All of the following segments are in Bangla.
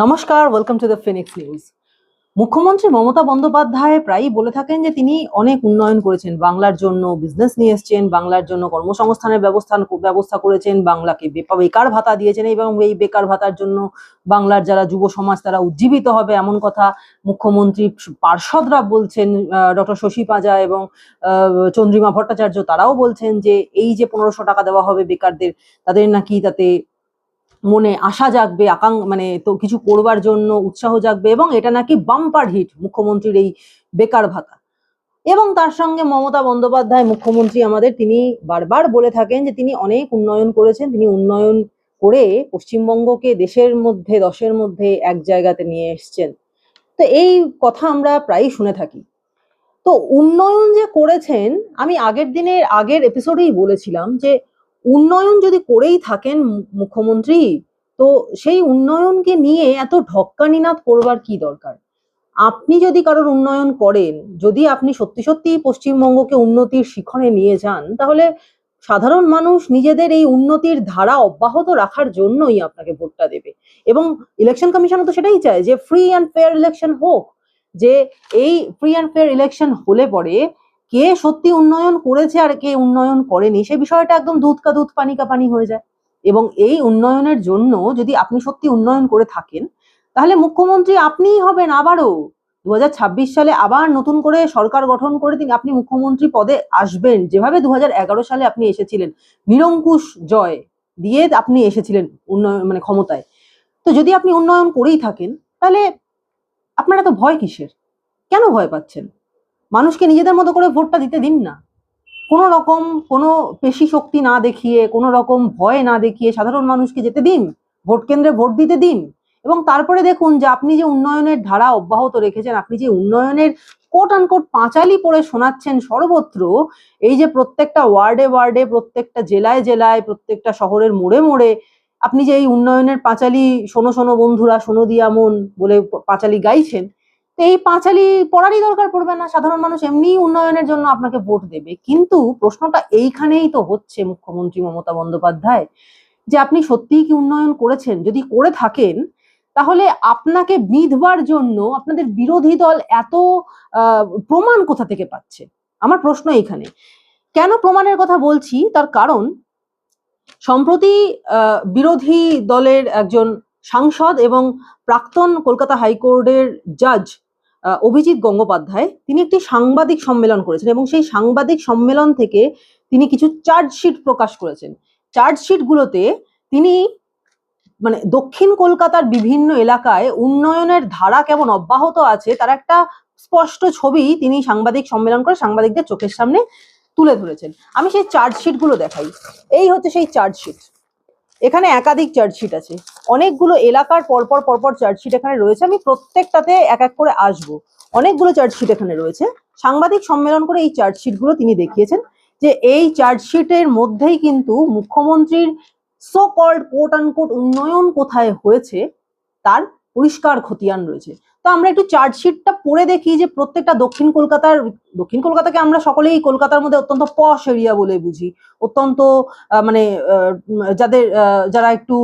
নমস্কার, welcome to the Phoenix news. মুখ্যমন্ত্রী মমতা বন্দ্যোপাধ্যায় প্রায়ই বলে থাকেন যে তিনি অনেক উন্নয়ন করেছেন, বাংলার জন্য বিজনেস নিয়ে এসছেন, বাংলার জন্য কর্মসংস্থানের ব্যবস্থা করেছেন, বাংলাকে বেকার ভাতা দিয়েছেন এবং এই বেকার ভাতার জন্য বাংলার যারা যুব সমাজ তারা উজ্জীবিত হবে, এমন কথা মুখ্যমন্ত্রী পার্ষদরা বলছেন। ডক্টর শশী পাঁজা এবং চন্দ্রিমা ভট্টাচার্য তারাও বলছেন যে এই যে 1500 টাকা দেওয়া হবে বেকারদের, তাদের নাকি তাতে মনে আশা জাগবে, মানে তো কিছু করবার জন্য উৎসাহ জাগবে এবং এটা নাকি বাম্পার হিট মুখ্যমন্ত্রীর এই বেকার ভাতা। এবং তার সঙ্গে মমতা বন্দ্যোপাধ্যায় মুখ্যমন্ত্রী আমাদের, তিনি বারবার বলে থাকেন যে তিনি অনেক উন্নয়ন করেছেন, তিনি উন্নয়ন করে পশ্চিমবঙ্গকে দেশের মধ্যে 10-এর মধ্যে এক জায়গাতে নিয়ে এসছেন। তো এই কথা আমরা প্রায়ই শুনে থাকি। তো উন্নয়ন যে করেছেন, আমি আগের এপিসোডেই বলেছিলাম যে উন্নয়ন যদি করেই থাকেন মুখ্যমন্ত্রী, তো সেই উন্নয়নকে নিয়ে এত ঢক্কানিনাদ করবার কি দরকার? আপনি যদি কারোর উন্নয়ন করেন, যদি আপনি সত্যি সত্যি পশ্চিমবঙ্গকে উন্নতির শিখরে নিয়ে যান, তাহলে সাধারণ মানুষ নিজেদের এই উন্নতির ধারা অব্যাহত রাখার জন্যই আপনাকে ভোটটা দেবে। এবং ইলেকশন কমিশনও তো সেটাই চায় যে ফ্রি অ্যান্ড ফেয়ার ইলেকশন হোক, যে এই ফ্রি অ্যান্ড ফেয়ার ইলেকশন হলে পরে কে সত্যি উন্নয়ন করেছে আর কে উন্নয়ন করেনি সে বিষয়টা একদম দুধ কা দুধ পানি কা পানি হয়ে যায়। এবং এই উন্নয়নের জন্য যদি আপনি সত্যি উন্নয়ন করে থাকেন, তাহলে মুখ্যমন্ত্রী আপনিই হবেন আবারও। 2026 সালে আবার নতুন করে সরকার গঠন করে আপনি মুখ্যমন্ত্রী পদে আসবেন, যেভাবে 2011 সালে আপনি এসেছিলেন, নিরঙ্কুশ জয় দিয়ে আপনি এসেছিলেন উন্নয়ন মানে ক্ষমতায়। তো যদি আপনি উন্নয়ন করেই থাকেন, তাহলে আপনারা তো ভয় কিসের? কেন ভয় পাচ্ছেন? মানুষকে নিজেদের মতো করে ভোটটা দিতে দিন না। কোনো রকম কোনো পেশি শক্তি না দেখিয়ে, কোনো রকম ভয় না দেখিয়ে সাধারণ মানুষকে যেতে দিন, ভোট কেন্দ্রে ভোট দিতে দিন। এবং তারপরে দেখুন যে আপনি যে উন্নয়নের ধারা অব্যাহত রেখেছেন, আপনি যে উন্নয়নের কোট আনকোট পাঁচালি পড়ে শোনাচ্ছেন সর্বত্র, এই যে প্রত্যেকটা ওয়ার্ডে ওয়ার্ডে, প্রত্যেকটা জেলায় জেলায়, প্রত্যেকটা শহরের মোড়ে মোড়ে আপনি যে এই উন্নয়নের পাঁচালি শোনো শোনো বন্ধুরা শোনো দিয়া মন বলে পাঁচালি গাইছেন, তো এই পাঁচালি পড়ারই দরকার পড়বে না, সাধারণ মানুষ এমনিই উন্নয়নের জন্য আপনাকে ভোট দেবে। কিন্তু প্রশ্নটা এইখানেই তো হচ্ছে মুখ্যমন্ত্রী মমতা বন্দ্যোপাধ্যায়, যে আপনি সত্যিই কি উন্নয়ন করেছেন? যদি করে থাকেন, তাহলে আপনাকে বিঁধবার জন্য আপনাদের বিরোধী দল এত প্রমাণ কোথা থেকে পাচ্ছে? আমার প্রশ্ন এইখানে। কেন প্রমাণের কথা বলছি তার কারণ, সম্প্রতি বিরোধী দলের একজন সাংসদ এবং প্রাক্তন কলকাতা হাইকোর্টের জাজ অভিজিৎ গঙ্গোপাধ্যায়, তিনি একটি সাংবাদিক সম্মেলন করেছেন এবং সেই সাংবাদিক সম্মেলন থেকে তিনি কিছু চার্জশিট প্রকাশ করেছেন। চার্জশিটগুলোতে তিনি মানে দক্ষিণ কলকাতার বিভিন্ন এলাকায় উন্নয়নের ধারা কেমন অব্যাহত আছে তার একটা স্পষ্ট ছবি তিনি সাংবাদিক সম্মেলন করে সাংবাদিকদের চোখের সামনে তুলে ধরেছেন। আমি সেই চার্জশিট গুলো দেখাই। এই হচ্ছে সেই চার্জশিট। এখানে একাধিক চার্জশিট আছে, অনেকগুলো এলাকার পরপর পরপর চার্জশিট এখানে রয়েছে। আমি প্রত্যেকটাতে এক এক করে আসবো। অনেকগুলো চার্জশিট এখানে রয়েছে। সাংবাদিক সম্মেলন করে এই চার্জশিট গুলো তিনি দেখিয়েছেন যে এই চার্জশিটের মধ্যেই কিন্তু মুখ্যমন্ত্রীর সো কল্ড কোট আনকোট উন্নয়ন কোথায় হয়েছে তার পরিষ্কার খতিয়ান রয়েছে। তো আমরা একটু চার্জশিটটা পড়ে দেখি যে প্রত্যেকটা দক্ষিণ কলকাতাকে আমরা সকলেই কলকাতার মধ্যে অত্যন্ত পশ এরিয়া বলে বুঝি, অত্যন্ত মানে যারা একটু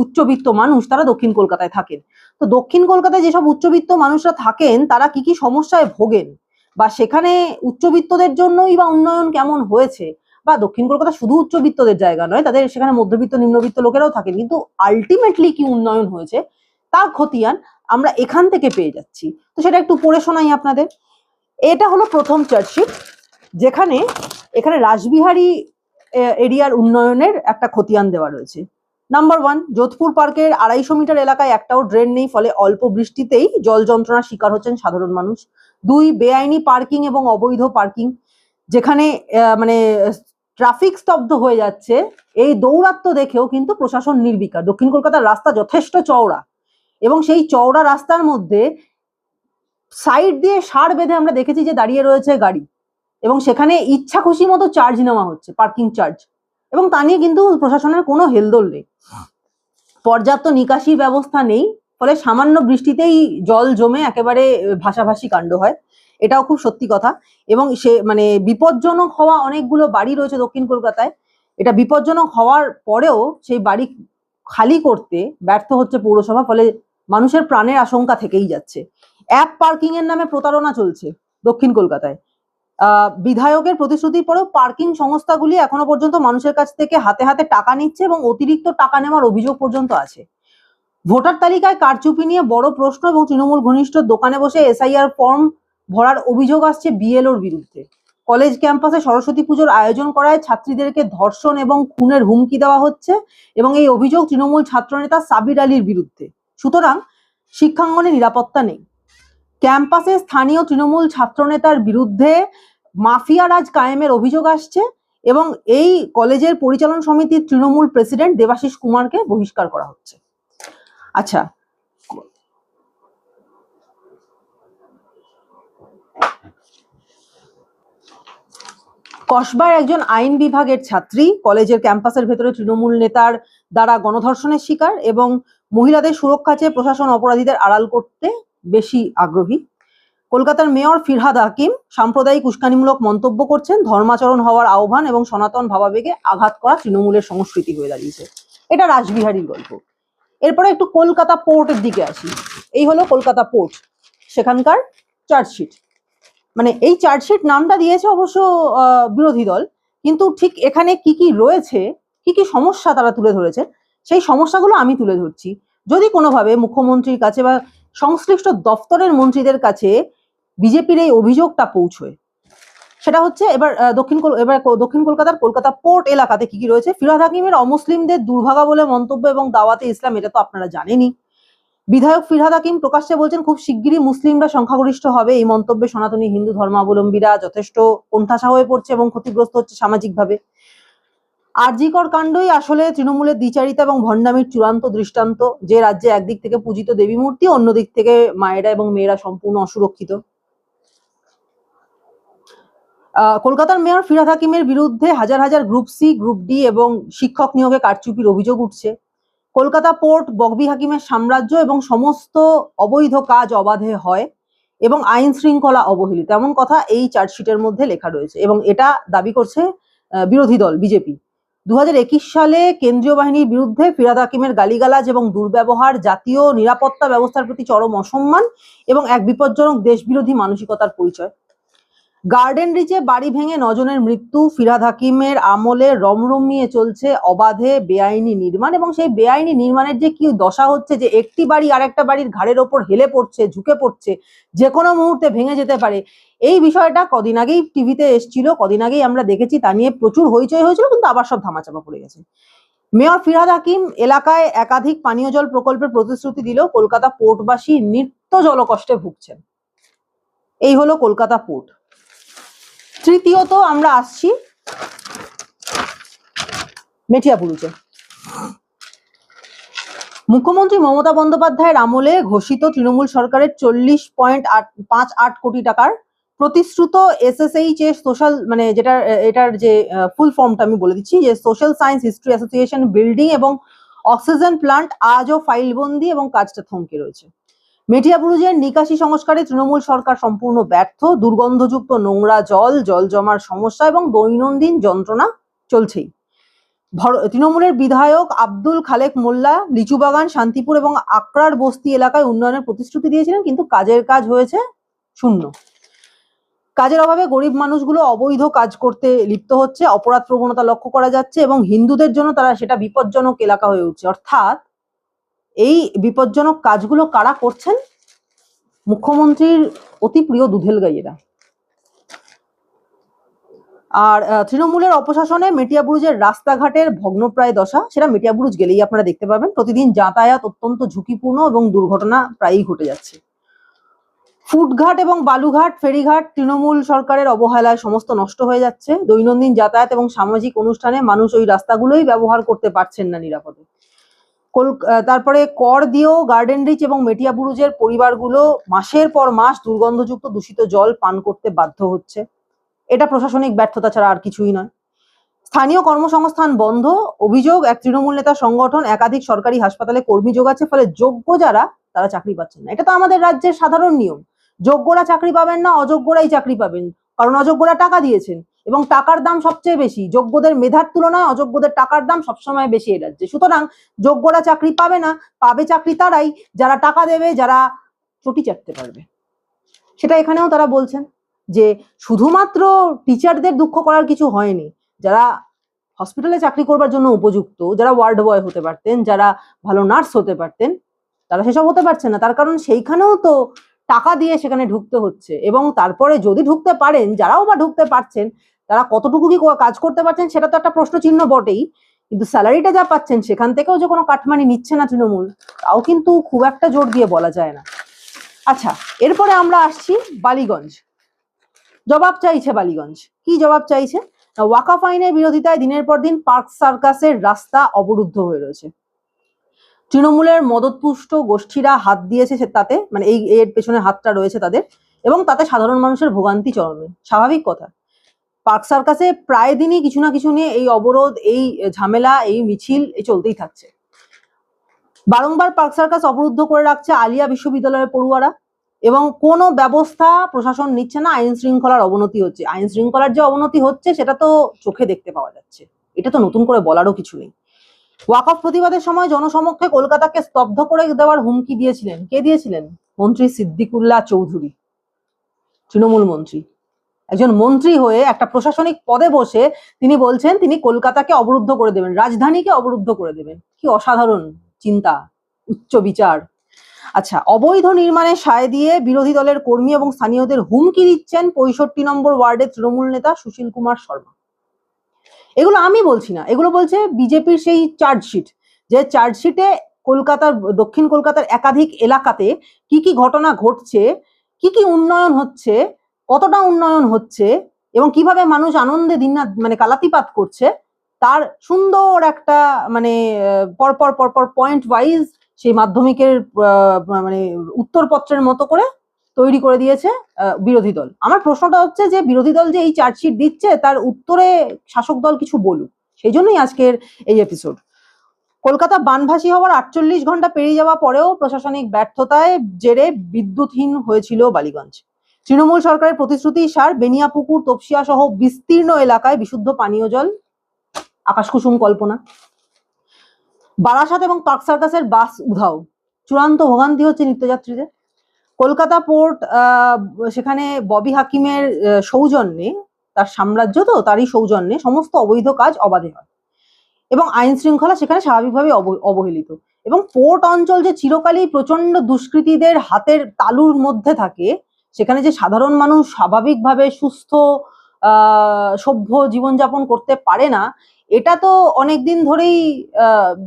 উচ্চবিত্ত মানুষ তারা দক্ষিণ কলকাতায় থাকেন। তো দক্ষিণ কলকাতায় যেসব উচ্চবিত্ত মানুষরা থাকেন তারা কি কি সমস্যায় ভোগেন, বা সেখানে উচ্চবিত্তদের জন্যই বা উন্নয়ন কেমন হয়েছে, বা দক্ষিণ কলকাতা শুধু উচ্চবিত্তদের জায়গা নয়, তাদের সেখানে মধ্যবিত্ত নিম্নবিত্ত লোকেরাও থাকেন, কিন্তু আলটিমেটলি কি উন্নয়ন হয়েছে তার খতিয়ান আমরা এখান থেকে পেয়ে যাচ্ছি। তো সেটা একটু পড়ে শোনাই আপনাদের। এটা হলো প্রথম চার্জশিট, যেখানে এখানে রাসবিহারী এরিয়ার উন্নয়নের একটা খতিয়ান দেওয়া রয়েছে। নাম্বার 1, যোধপুর পার্কের 250 মিটার এলাকায় একটাও ড্রেন নেই, ফলে অল্প বৃষ্টিতেই জল যন্ত্রণার শিকার হচ্ছেন সাধারণ মানুষ। 2, বেআইনি পার্কিং এবং অবৈধ পার্কিং, যেখানে মানে ট্রাফিক স্তব্ধ হয়ে যাচ্ছে, এই দৌরাত্ম্য দেখেও কিন্তু প্রশাসন নির্বিকার। দক্ষিণ কলকাতার রাস্তা যথেষ্ট চওড়া এবং সেই চওড়া রাস্তার মধ্যে সাইড দিয়ে সার বেঁধে আমরা দেখেছি যে দাঁড়িয়ে রয়েছে গাড়ি, এবং সেখানে ইচ্ছা খুশি মতো চার্জ নেওয়া হচ্ছে, পার্কিং চার্জ, এবং তা নিয়ে কিন্তু প্রশাসনের কোনো হেলদোল নেই। পর্যাপ্ত নিকাশি ব্যবস্থা নেই, ফলে সামান্য বৃষ্টিতেই জল জমে একেবারে ভাসাভাসি কাণ্ড হয়, এটাও খুব সত্যি কথা। এবং সে মানে বিপজ্জনক হওয়া অনেকগুলো বাড়ি রয়েছে দক্ষিণ কলকাতায়। এটা বিপজ্জনক হওয়ার পরেও সেই বাড়ি খালি করতে ব্যর্থ হচ্ছে পৌরসভা, ফলে মানুষের প্রাণের আশঙ্কা থেকেই যাচ্ছে। অ্যাপ পার্কিং এর নামে প্রতারণা চলছে দক্ষিণ কলকাতায়। বিধায়কের প্রতিশ্রুতির পরেও পার্কিং সংস্থাগুলি এখনো পর্যন্ত মানুষের কাছ থেকে হাতে হাতে টাকা নিচ্ছে এবং অতিরিক্ত টাকা নেওয়ার অভিযোগ পর্যন্ত আছে। ভোটার তালিকায় কারচুপি নিয়ে বড় প্রশ্ন এবং তৃণমূল ঘনিষ্ঠ দোকানে বসে এসআইআর ফর্ম ভরার অভিযোগ আসছে বিএলওর বিরুদ্ধে। কলেজ ক্যাম্পাসে সরস্বতী পুজোর আয়োজন করায় ছাত্রীদেরকে ধর্ষণ এবং খুনের হুমকি দেওয়া হচ্ছে এবং এই অভিযোগ তৃণমূল ছাত্রনেতা সাবির আলীর বিরুদ্ধে। সুতরাং শিক্ষাঙ্গনে নিরাপত্তা নেই। ক্যাম্পাসে স্থানীয় তৃণমূল ছাত্রনেতার বিরুদ্ধে মাফিয়া রাজ কায়েমের অভিযোগ আসছে এবং এই কলেজের পরিচালন সমিতির তৃণমূল প্রেসিডেন্ট দেবাশিস কুমারকে বহিষ্কার করা হচ্ছে। আচ্ছা, কসবার একজন আইন বিভাগের ছাত্রী কলেজের ক্যাম্পাসের ভেতরে তৃণমূল নেতার দ্বারা গণধর্ষণের শিকার এবং মহিলাদের সুরক্ষা চেয়ে প্রশাসন অপরাধীদের আড়াল করতে বেশি আগ্রহী। কলকাতার মেয়র ফিরহাদ হাকিম সাম্প্রদায়িক উস্কানিমূলক মন্তব্য করছেন, ধর্মাচরণ হওয়ার আহ্বান এবং সনাতন ভাবাবেগে আঘাত করা তৃণমূলের সংস্কৃতি হয়ে দাঁড়িয়েছে। এটা রাসবিহারীর গল্প। এরপরে একটু কলকাতা পোর্টের দিকে আসি। এই হলো কলকাতা পোর্ট, সেখানকার চার্জশিট। মানে এই চার্জশিট নামটা দিয়েছে অবশ্য বিরোধী দল, কিন্তু ঠিক এখানে কি কি রয়েছে, কি কি সমস্যা তারা তুলে ধরেছে, সেই সমস্যাগুলো আমি তুলে ধরছি। যদি কোনোভাবে মুখ্যমন্ত্রীর কাছে বা সংশ্লিষ্ট দপ্তরের মন্ত্রীদের কাছে বিজেপির এই অভিযোগটা পৌঁছয়, সেটা হচ্ছে এবার দক্ষিণ কলকাতার কলকাতা পোর্ট এলাকাতে কি কি রয়েছে। ফিরহাদ হাকিমের অমুসলিমদের দুর্ভাগা বলে মন্তব্য এবং দাওয়াতে ইসলাম, এটা তো আপনারা জানেনই। বিধায়ক ফিরহাদ হাকিম প্রকাশ্যে বলছেন খুব শিগগিরই মুসলিমরা সংখ্যাগরিষ্ঠ হবে। এই মন্তব্যে সনাতনী হিন্দু ধর্মাবলম্বীরা যথেষ্ট কোণঠাসা হয়ে পড়ছে এবং ক্ষতিগ্রস্ত হচ্ছে সামাজিকভাবে। আরজিকর কাণ্ডই আসলে তৃণমূলের দ্বিচারিতা এবং ভণ্ডামির চূড়ান্ত দৃষ্টান্ত, যে রাজ্যে একদিক থেকে পূজিত দেবী মূর্তি, অন্যদিক থেকে মায়েরা এবং মেয়েরা সম্পূর্ণ অসুরক্ষিত। কলকাতার মেয়র ফিরহাদ হাকিমের বিরুদ্ধে হাজার হাজার গ্রুপ সি, গ্রুপ ডি এবং শিক্ষক নিয়োগে কারচুপির অভিযোগ উঠছে। কলকাতা পোর্ট বগবি হাকিমের সাম্রাজ্য এবং সমস্ত অবৈধ কাজ অবাধে হয় এবং আইন শৃঙ্খলা অবহেলিত, এমন কথা এই চার্জশিটের মধ্যে লেখা রয়েছে এবং এটা দাবি করছে বিরোধী দল বিজেপি। 2021 সালে কেন্দ্রীয় বাহিনীর বিরুদ্ধে ফিরহাদ হাকিমের গালিগালাজ এবং দুর্ব্যবহার জাতীয় নিরাপত্তা ব্যবস্থার প্রতি চরম অসম্মান এবং এক বিপজ্জনক দেশবিরোধী মানসিকতার পরিচয়। গার্ডেন রিচে বাড়ি ভেঙে 9 জনের মৃত্যু। ফিরহাদ হাকিমের আমলে রমরমিয়ে চলছে অবাধে বেআইনি নির্মাণ এবং সেই বেআইনি নির্মাণের যে কি দশা হচ্ছে, যে একটি বাড়ি আরেকটা বাড়ির ঘাড়ের ওপর হেলে পড়ছে, ঝুঁকে পড়ছে, যে কোনো মুহূর্তে ভেঙে যেতে পারে। এই বিষয়টা কদিন আগেই টিভিতে এসেছিল, কদিন আগেই আমরা দেখেছি, তা নিয়ে প্রচুর হইচই হয়েছিল, কিন্তু আবার সব ধামাচাপা পড়ে গেছে। মেয়র ফিরহাদ হাকিম এলাকায় একাধিক পানীয় জল প্রকল্পের প্রতিশ্রুতি দিলেও কলকাতা পোর্টবাসী নিত্য জলকষ্টে ভুগছেন। এই হলো কলকাতা পোর্ট। তৃতীয়ত আমরা আসছি মেটিয়াবুরুজে। মুখ্যমন্ত্রী মমতা বন্দ্যোপাধ্যায়ের আমলে ঘোষিত তৃণমূল সরকারের 40.58 কোটি টাকার প্রতিশ্রুত এসএসএইচ এর সোশ্যাল, মানে যেটা এটার যে ফুল ফর্মটা আমি বলে দিচ্ছি, যে social science history association building এবং অক্সিজেন প্লান্ট আজও ফাইলবন্দি এবং কাজটা থমকে রয়েছে। মেটিয়াবুরুজের নিকাশি সংস্কারে তৃণমূল সরকার সম্পূর্ণ ব্যর্থ। দুর্গন্ধযুক্ত নোংরা জল, জল জমার সমস্যা এবং দৈনন্দিন যন্ত্রণা চলছেই। তৃণমূলের বিধায়ক আব্দুল খালেক মোল্লা লিচুবাগান, শান্তিপুর এবং আকরার বস্তি এলাকায় উন্নয়নের প্রতিশ্রুতি দিয়েছিলেন, কিন্তু কাজের কাজ হয়েছে শূন্য। কাজের অভাবে গরিব মানুষগুলো অবৈধ কাজ করতে লিপ্ত হচ্ছে, অপরাধ প্রবণতা লক্ষ্য করা যাচ্ছে এবং হিন্দুদের জন্য তারা সেটা বিপজ্জনক এলাকা হয়ে উঠছে। অর্থাৎ এই বিপজ্জনক কাজগুলো কারা করছেন? মুখ্যমন্ত্রীর অতি প্রিয় দুধেল গাইয়েরা। আর তৃণমূলের অপশাসনে মেটিয়াবুরুজের রাস্তাঘাটের ভগ্নপ্রায় দশা, সেটা মেটিয়াবুরুজ গেলেই আপনারা দেখতে পাবেন। প্রতিদিন যাতায়াত অত্যন্ত ঝুঁকিপূর্ণ এবং দুর্ঘটনা প্রায়ই ঘটে যাচ্ছে। ফুটঘাট এবং বালুঘাট, ফেরিঘাট তৃণমূল সরকারের অবহেলায় সমস্ত নষ্ট হয়ে যাচ্ছে। দৈনন্দিন যাতায়াত এবং সামাজিক অনুষ্ঠানে মানুষ ওই রাস্তাগুলোই ব্যবহার করতে পারছেন না নিরাপদে। তারপরে কর দিয়েও গার্ডেন রিচ এবং মেটিয়াবুরুজের পরিবারগুলো মাসের পর মাস দুর্গন্ধযুক্ত দূষিত জল পান করতে বাধ্য হচ্ছে। এটা প্রশাসনিক ব্যর্থতা ছাড়া আর কিছুই নয়। স্থানীয় কর্মসংস্থান বন্ধ। অভিযোগ, এক তৃণমূল নেতা সংগঠন একাধিক সরকারি হাসপাতালে কর্মী যোগাচ্ছে, ফলে যোগ্য যারা তারা চাকরি পাচ্ছেন না। এটা তো আমাদের রাজ্যের সাধারণ নিয়ম। যোগ্যরা চাকরি পাবেন না, অযোগ্যরাই চাকরি পাবেন, কারণ অযোগ্যরা টাকা দিয়েছেন এবং টাকার দাম সবচেয়ে বেশি। যোগ্যদের মেধার তুলনায় অযোগ্যদের টাকার দাম সবসময় বেশি এই রাজ্যে। সুতরাং যোগ্যরা চাকরি পাবে না, পাবে চাকরি তারাই যারা টাকা দেবে, যারা চটি চাটতে পারবে। সেটা এখানেও তারা বলছেন যে শুধুমাত্র টিচারদের দুঃখ করার কিছু হয়নি, যারা হসপিটালে চাকরি করবার জন্য উপযুক্ত, যারা ওয়ার্ড বয় হতে পারতেন, যারা ভালো নার্স হতে পারতেন, তারা সেসব হতে পারছে না। তার কারণ সেইখানেও তো টাকা দিয়ে সেখানে ঢুকতে হচ্ছে, এবং তারপরে যদি ঢুকতে পারেন, যারাও বা ঢুকতে পারছেন, তারা কতটুকু কি কাজ করতে পারছেন সেটা তো একটা প্রশ্ন চিহ্ন বটেই। কিন্তু স্যালারিটা যা পাচ্ছেন সেখান থেকেও যে কোনো কাটমানি নিচ্ছে না তৃণমূল, তাও কিন্তু খুব একটা জোর দিয়ে বলা যায় না। আচ্ছা, এরপরে আমরা আসছি বালিগঞ্জ। জবাব চাইছে বালিগঞ্জ। কি জবাব চাইছে? ওয়াকফ আইনের বিরোধিতায় দিনের পর দিন পার্ক সার্কাসের রাস্তা অবরুদ্ধ হয়ে রয়েছে। তৃণমূলের মদতপুষ্ট গোষ্ঠীরা হাত দিয়েছে তাতে, মানে এই এর পেছনে হাতটা রয়েছে তাদের, এবং তাতে সাধারণ মানুষের ভোগান্তি চরমে। স্বাভাবিক কথা, পার্ক সার্কাসে প্রায় দিনই কিছু না কিছু নিয়ে এই অবরোধ, এই ঝামেলা, এই মিছিল চলতেই থাকছে। বারংবার পার্ক সার্কাস অবরুদ্ধ করে রাখছে আলিয়া বিশ্ববিদ্যালয়ের পড়ুয়ারা, এবং কোনো ব্যবস্থা প্রশাসন নিচ্ছে না। আইন শৃঙ্খলার অবনতি হচ্ছে। আইন শৃঙ্খলার যে অবনতি হচ্ছে সেটা তো চোখে দেখতে পাওয়া যাচ্ছে, এটা তো নতুন করে বলারও কিছু নেই। ওয়াকফ প্রতিবাদের সময় জনসমক্ষে কলকাতাকে স্তব্ধ করে দেওয়ার হুমকি দিয়েছিলেন। কে দিয়েছিলেন? মন্ত্রী সিদ্দিকুল্লাহ চৌধুরী, তৃণমূল মন্ত্রী। একজন মন্ত্রী হয়ে একটা প্রশাসনিক পদে বসে তিনি বলছেন তিনি কলকাতাকে অবরুদ্ধ করে দেবেন, রাজধানীকে অবরুদ্ধ করে দেবেন। কি অসাধারণ চিন্তা, উচ্চ বিচার। আচ্ছা, অবৈধ নির্মাণের সায় দিয়ে বিরোধী দলের কর্মী এবং স্থানীয়দের হুমকি দিচ্ছেন 65 নম্বর ওয়ার্ডের তৃণমূল নেতা সুশীল কুমার শর্মা। এগুলো আমি বলছি না, এগুলো বলছে বিজেপির সেই চার্জশিট, যে চার্জশিটে কলকাতার, দক্ষিণ কলকাতার একাধিক এলাকাতে কি কি ঘটনা ঘটছে, কি কি উন্নয়ন হচ্ছে, কতটা উন্নয়ন হচ্ছে, এবং কিভাবে মানুষ আনন্দে দিন মানে কালাতিপাত করছে, তার সুন্দর একটা মানে পরপর পরপর পয়েন্ট ওয়াইজ সেই মাধ্যমিকের মানে উত্তরপত্রের মতো করে তৈরি করে দিয়েছে বিরোধী দল। আমার প্রশ্নটা হচ্ছে যে বিরোধী দল যে এই চার্জশিট দিচ্ছে তার উত্তরে শাসক দল কিছু বলুক, সেই জন্যই আজকের এই এপিসোড। কলকাতা বানভাসী হওয়ার 48 ঘন্টা পেরিয়ে যাওয়া পরেও প্রশাসনিক ব্যর্থতায় জেরে বিদ্যুৎহীন হয়েছিল বালিগঞ্জ। তৃণমূল সরকারের প্রতিশ্রুতি সার বেনিয়াপুকুর, তপসিয়া সহ বিস্তীর্ণ এলাকায় বিশুদ্ধ পানীয় জল আকাশকুসুম কল্পনা। বারাসাত এবং পার্ক সার্কাসের বাস উধাও, চূড়ান্ত ভোগান্তি হচ্ছে নিত্যযাত্রীদের। কলকাতা পোর্ট, সেখানে ববি হাকিমের সৌজন্যে, তার সাম্রাজ্য তো তারই সৌজন্যে সমস্ত অবৈধ কাজ অবাধে হয়, এবং আইন শৃঙ্খলা সেখানে স্বাভাবিকভাবে অবহেলিত। এবং পোর্ট অঞ্চল যে চিরকালই প্রচন্ড দুষ্কৃতীদের হাতের তালুর মধ্যে থাকে, সেখানে যে সাধারণ মানুষ স্বাভাবিকভাবে সুস্থ সভ্য জীবনযাপন করতে পারে না, এটা তো অনেকদিন ধরেই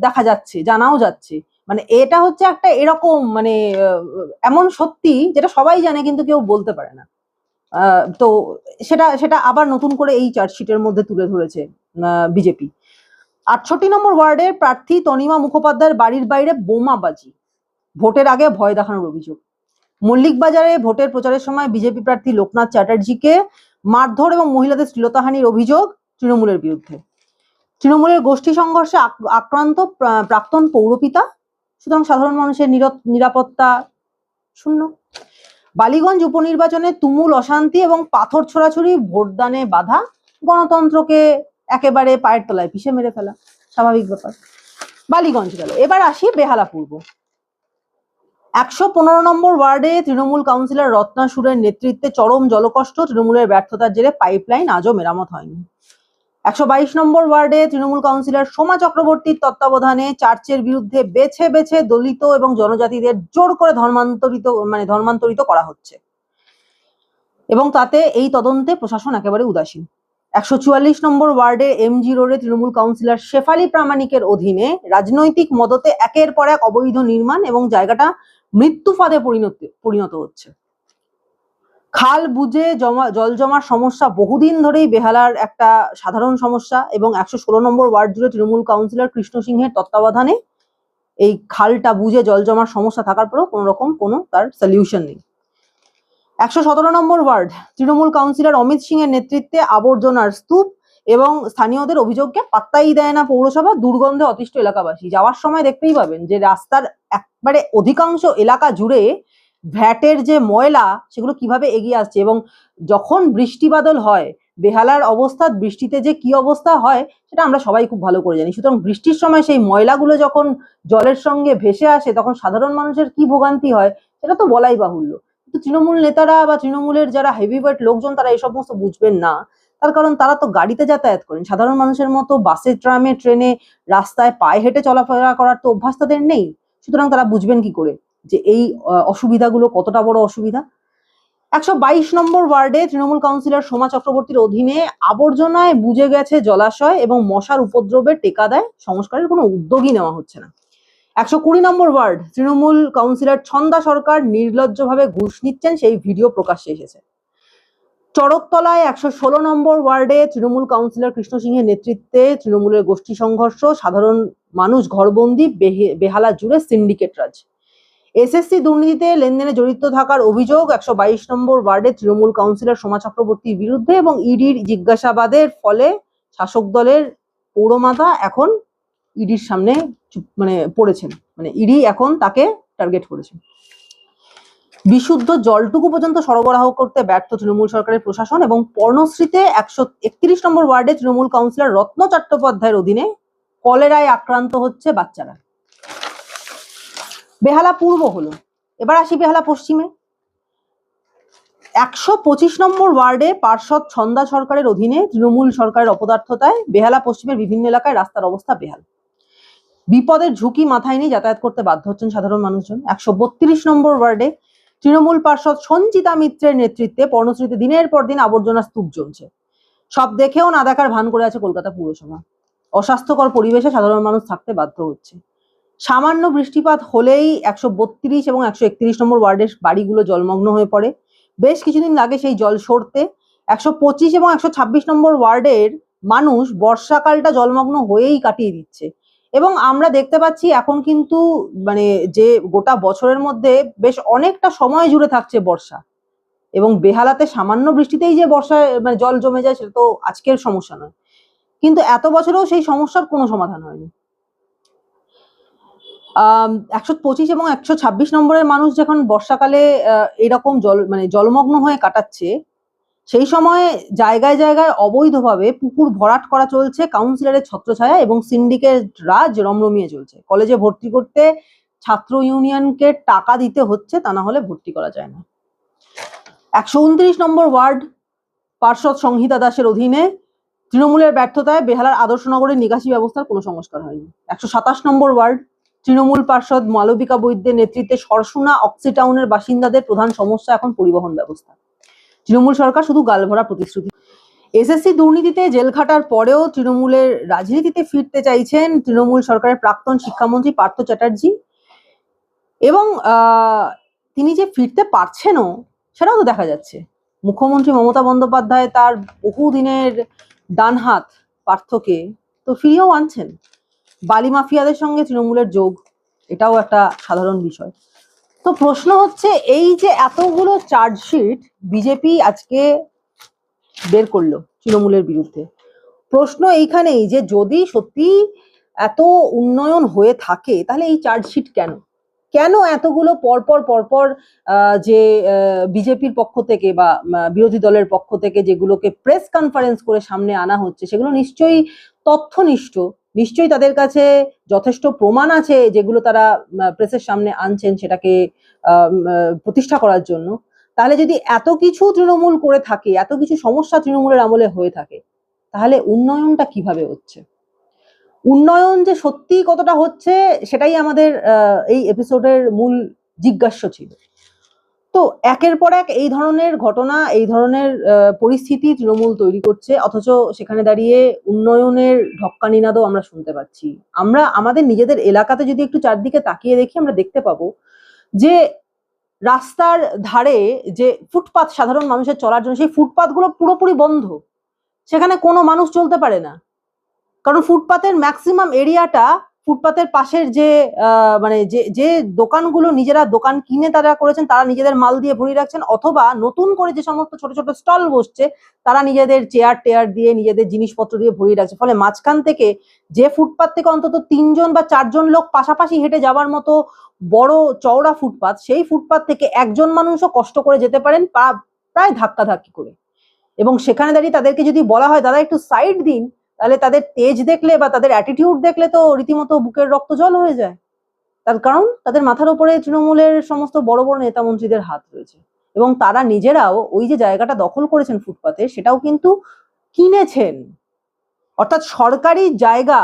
দেখা যাচ্ছে, জানাও যাচ্ছে। মানে এটা হচ্ছে একটা এরকম মানে এমন সত্যি যেটা সবাই জানে কিন্তু কেউ বলতে পারে না। তো সেটা সেটা আবার নতুন করে এই চার্জশিটের মধ্যে তুলে ধরেছে বিজেপি। 68 নম্বর ওয়ার্ডের প্রার্থী তনিমা মুখোপাধ্যায়ের বাড়ির বাইরে বোমাবাজি, ভোটের আগে ভয় দেখানোর অভিযোগ। মল্লিক বাজারে ভোটের প্রচারের সময় বিজেপি প্রার্থী লোকনাথ চ্যাটার্জিকে মারধর এবং মহিলাদের শ্লীলতাহানির অভিযোগ তৃণমূলের বিরুদ্ধে। তৃণমূলের গোষ্ঠী সংঘর্ষে আক্রান্ত প্রাক্তন পৌরপিতা, সুতরাং সাধারণ মানুষের নিরাপত্তা শূন্য। বালিগঞ্জ উপনির্বাচনে তুমুল অশান্তি এবং পাথর ছোড়াছুড়ি, ভোটদানে বাধা, গণতন্ত্রকে একেবারে পায়ের তলায় পিষে মেরে ফেলা, স্বাভাবিক ব্যাপার। বালিগঞ্জ গেল, এবার আসি বেহালা পূর্ব। 115 নম্বর ওয়ার্ডে তৃণমূল কাউন্সিলর রত্না সুরের নেতৃত্বে চরম জলকষ্ট, তৃণমূলের ব্যর্থতার জেরে পাইপলাইন আজও মেরামত হয়নি। 122 নম্বর ওয়ার্ডে তৃণমূল কাউন্সিলর সোমা চক্রবর্তীর তত্ত্বাবধানে চার্চের বিরুদ্ধে বেছে বেছে দলিত এবং জনজাতিদের জোর করে ধর্মান্তরিত করা হচ্ছে, এবং তাতে এই তদন্তে প্রশাসন একেবারে উদাসীন। 144 নম্বর ওয়ার্ডে এমজি রোডে তৃণমূল কাউন্সিলর শেফালি প্রামাণিকের অধীনে রাজনৈতিক মদতে একের পর এক অবৈধ নির্মাণ, এবং জায়গাটা মৃত্যু ফাঁদে পরিণত হচ্ছে। খাল বুঝে জল জমার সমস্যা বহুদিন ধরেই বেহালার একটা সাধারণ সমস্যা, এবং 116 নম্বর ওয়ার্ড জুড়ে তৃণমূল কাউন্সিলর কৃষ্ণ সিংহের তত্ত্বাবধানে এই খালটা বুঝে জল জমার সমস্যা থাকার পরেও কোনো রকম কোনো তার সলিউশন নেই। 117 নম্বর ওয়ার্ড তৃণমূল কাউন্সিলর অমিত সিং এর নেতৃত্বে আবর্জনার স্তূপ, এবং স্থানীয়দের অভিযোগকে পাত্তাই দেয় না পৌরসভা, দুর্গন্ধে অতিষ্ঠ এলাকাবাসী। যাওয়ার সময় দেখতেই পাবেন যে রাস্তার একবারে অধিকাংশ এলাকা জুড়ে ভ্যাটের যে ময়লা সেগুলো কিভাবে এগিয়ে আসছে, এবং যখন বৃষ্টি বাদল হয় বেহালার অবস্থা বৃষ্টিতে যে কি অবস্থা হয় সেটা আমরা সবাই খুব ভালো করে জানি। সুতরাং বৃষ্টির সময় সেই ময়লাগুলো যখন জলের সঙ্গে ভেসে আসে তখন সাধারণ মানুষের কি ভোগান্তি হয় সেটা তো বলাই বাহুল্য। কিন্তু তৃণমূল নেতারা বা তৃণমূলের যারা হেভিওয়েট লোকজন তারা এই সমস্ত বুঝবেন না। তার কারণ তারা তো গাড়িতে যাতায়াত করেন, সাধারণ মানুষের মতো বাসে, ট্রামে, ট্রেনে, রাস্তায় পায়ে হেঁটে চলাফেরা করার তো অভ্যাস তাদের নেই। সুতরাং তারা বুঝবেন কি করে যে এই অসুবিধাগুলো কতটা বড় অসুবিধা। 122 নম্বর ওয়ার্ডে তৃণমূল কাউন্সিলর সোমা চক্রবর্তীর অধীনে আবর্জনায় বুজে গেছে জলাশয় এবং মশার উপদ্রবে টেকা দেয় সংস্কারের কোনো উদ্যোগই নেওয়া হচ্ছে না। 120 নম্বর ওয়ার্ড তৃণমূল কাউন্সিলর ছন্দা সরকার নির্লজ্জভাবে ঘুষ নিচ্ছেন, সেই ভিডিও প্রকাশ্যে এসেছে। চড়কতলায় 116 নম্বর ওয়ার্ডে তৃণমূল কাউন্সিলর কৃষ্ণ সিংহের নেতৃত্বে তৃণমূলের গোষ্ঠী সংঘর্ষ, সাধারণ মানুষ ঘরবন্দি, বেহালা জুড়ে সিন্ডিকেট রাজ। এসএসসি দুর্নীতিতে লেনদেনে জড়িত থাকার অভিযোগ 122 নম্বর ওয়ার্ডে তৃণমূল কাউন্সিলর সোমা চক্রবর্তীর বিরুদ্ধে এবং ইডির জিজ্ঞাসাবাদের ফলে শাসক দলের পৌরমাতা এখন ইডির সামনে পড়েছেন, ইডি এখন তাকে টার্গেট করেছেন। বিশুদ্ধ জলটুকু পর্যন্ত সরবরাহ করতে ব্যর্থ তৃণমূল সরকারের প্রশাসন এবং পর্ণশ্রীতে 131 নম্বর ওয়ার্ডে তৃণমূল কাউন্সিলর রত্ন চট্টোপাধ্যায়ের অধীনে কলেরায় আক্রান্ত হচ্ছে বাচ্চারা। বেহালা পূর্ব হলো, এবার আসি বেহালা পশ্চিমে। 125 নম্বর ওয়ার্ডে পার্ষদ ছন্দা সরকারের অধীনে তৃণমূল সরকারের অপদার্থতায় বেহালা পশ্চিমের বিভিন্ন এলাকায় রাস্তার অবস্থা বেহাল। বিপদের ঝুঁকি মাথায় নিয়ে যাতায়াত করতে বাধ্য হচ্ছেন সাধারণ মানুষজন। 132 নম্বর ওয়ার্ডে তৃণমূল পার্ষদ সঞ্চিতা মিত্রের নেতৃত্বে পর্ণশ্রীতে দিনের পর দিন আবর্জনা স্তূপ জমছে। সব দেখেও না দেখার ভান করে আছে কলকাতা পুরসভা। অস্বাস্থ্যকর পরিবেশে সাধারণ মানুষ থাকতে বাধ্য হচ্ছে। সামান্য বৃষ্টিপাত হলেই 132 এবং 131 নম্বর ওয়ার্ডের বাড়িগুলো জলমগ্ন হয়ে পড়ে। বেশ কিছুদিন লাগে সেই জল সরতে। 125 এবং 126 নম্বর ওয়ার্ডের মানুষ বর্ষাকালটা জলমগ্ন হয়েই কাটিয়ে দিচ্ছে এবং আমরা দেখতে পাচ্ছি এখন কিন্তু যে গোটা বছরের মধ্যে বেশ অনেকটা সময় জুড়ে থাকছে বর্ষা, এবং বেহালাতে সামান্য বৃষ্টিতেই যে বর্ষায় জল জমে যায় সেটা তো আজকের সমস্যা নয়, কিন্তু এত বছরেও সেই সমস্যার কোনো সমাধান হয়নি। 125 এবং 126 নম্বরের মানুষ যখন বর্ষাকালে এরকম জলমগ্ন হয়ে কাটাচ্ছে, সেই সময় জায়গায় জায়গায় অবৈধভাবে পুকুর ভরাট করা চলছে, কাউন্সিলরের ছত্রছায়া এবং সিন্ডিকেট রাজ রমরমিয়ে চলছে। কলেজে ভর্তি করতে ছাত্র ইউনিয়নকে টাকা দিতে হচ্ছে, তা না হলে ভর্তি করা যায় না। 129 নম্বর ওয়ার্ড পার্ষদ সংহিতা দাসের অধীনে তৃণমূলের ব্যর্থতায় বেহালার আদর্শনগরের নিকাশি ব্যবস্থার কোনো সংস্কার হয়নি। 127 নম্বর ওয়ার্ড তৃণমূল পার্ষদ মালবিকা বৈদ্যের নেতৃত্বে সরসুনা অক্সিটাউনের বাসিন্দাদের প্রধান সমস্যা এখন পরিবহন ব্যবস্থা। তৃণমূল সরকার শুধু গালভরা প্রতিশ্রুতি। এসএসসি দুর্নীতিতে জেল খাটার পরেও তৃণমূলের রাজনীতিতে ফিরতে চাইছেন তৃণমূল সরকারের প্রাক্তন শিক্ষামন্ত্রী পার্থ চ্যাটার্জি, এবং তিনি যে ফিরতে পারছেনও সেটাও তো দেখা যাচ্ছে। মুখ্যমন্ত্রী মমতা বন্দ্যোপাধ্যায় তার বহুদিনের ডান হাত পার্থকে তো ফিরিয়েও আনছেন। বালি মাফিয়াদের সঙ্গে তৃণমূলের যোগ, এটাও একটা সাধারণ বিষয়। তো প্রশ্ন হচ্ছে, এই যে এতগুলো চার্জশিট বিজেপি আজকে বের করলো তৃণমূলের বিরুদ্ধে, প্রশ্ন এইখানেই যে যদি সত্যি এত উন্নয়ন হয়ে থাকে তাহলে এই চার্জশিট কেন কেন এতগুলো পরপর যে বিজেপির পক্ষ থেকে বা বিরোধী দলের পক্ষ থেকে যেগুলোকে প্রেস কনফারেন্স করে সামনে আনা হচ্ছে সেগুলো নিশ্চয়ই তথ্যনিষ্ঠ, নিশ্চয়ই তাদের কাছে যথেষ্ট প্রমাণ আছে যেগুলো তারা প্রেসের সামনে আনছেন সেটাকে প্রতিষ্ঠা করার জন্য। তাহলে যদি এত কিছু তৃণমূল করে থাকে, এত কিছু সমস্যা তৃণমূলের আমলে হয়ে থাকে, তাহলে উন্নয়নটা কিভাবে হচ্ছে? উন্নয়ন যে সত্যি কতটা হচ্ছে সেটাই আমাদের এই এপিসোডের মূল জিজ্ঞাসা ছিল। তো একের পর এক এই ধরনের ঘটনা, এই ধরনের পরিস্থিতি তৃণমূল তৈরি করছে, অথচ সেখানে দাঁড়িয়ে উন্নয়নের ঢক্কানিনাদও আমরা শুনতে পাচ্ছি। আমরা আমাদের নিজেদের এলাকাতে যদি একটু চারদিকে তাকিয়ে দেখি, আমরা দেখতে পাবো যে রাস্তার ধারে যে ফুটপাত সাধারণ মানুষের চলার জন্য, সেই ফুটপাতগুলো পুরোপুরি বন্ধ, সেখানে কোনো মানুষ চলতে পারে না, কারণ ফুটপাতের ম্যাক্সিমাম এরিয়াটা ফুটপাতের পাশের যে যে দোকানগুলো নিজেরা দোকান কিনে তারা করেছেন, তারা নিজেদের মাল দিয়ে ভরিয়ে রাখছেন, অথবা নতুন করে যে সমস্ত ছোট ছোট স্টল বসছে তারা নিজেদের চেয়ার টেয়ার দিয়ে নিজেদের জিনিসপত্র দিয়ে ভরিয়ে রাখছে। ফলে মাঝখান থেকে যে ফুটপাত থেকে অন্তত 3 জন বা 4 জন লোক পাশাপাশি হেঁটে যাওয়ার মতো বড় চওড়া ফুটপাত, সেই ফুটপাত থেকে একজন মানুষও কষ্ট করে যেতে পারেন প্রায় ধাক্কাধাক্কি করে। এবং সেখানে দাঁড়িয়ে তাদেরকে যদি বলা হয় দাদা একটু সাইড দিন, তাহলে তাদের তেজ দেখলে বা তাদের অ্যাটিটিউড দেখলে তো রীতিমতো বুকের রক্ত জল হয়ে যায়। তার কারণ তাদের মাথার উপরে তৃণমূলের সমস্ত বড় বড় নেতা মন্ত্রীদের হাত রয়েছে, এবং তারা নিজেরাও ওই যে জায়গাটা দখল করেছেন ফুটপাতে, সেটাও কিন্তু কিনেছেন। অর্থাৎ সরকারি জায়গা,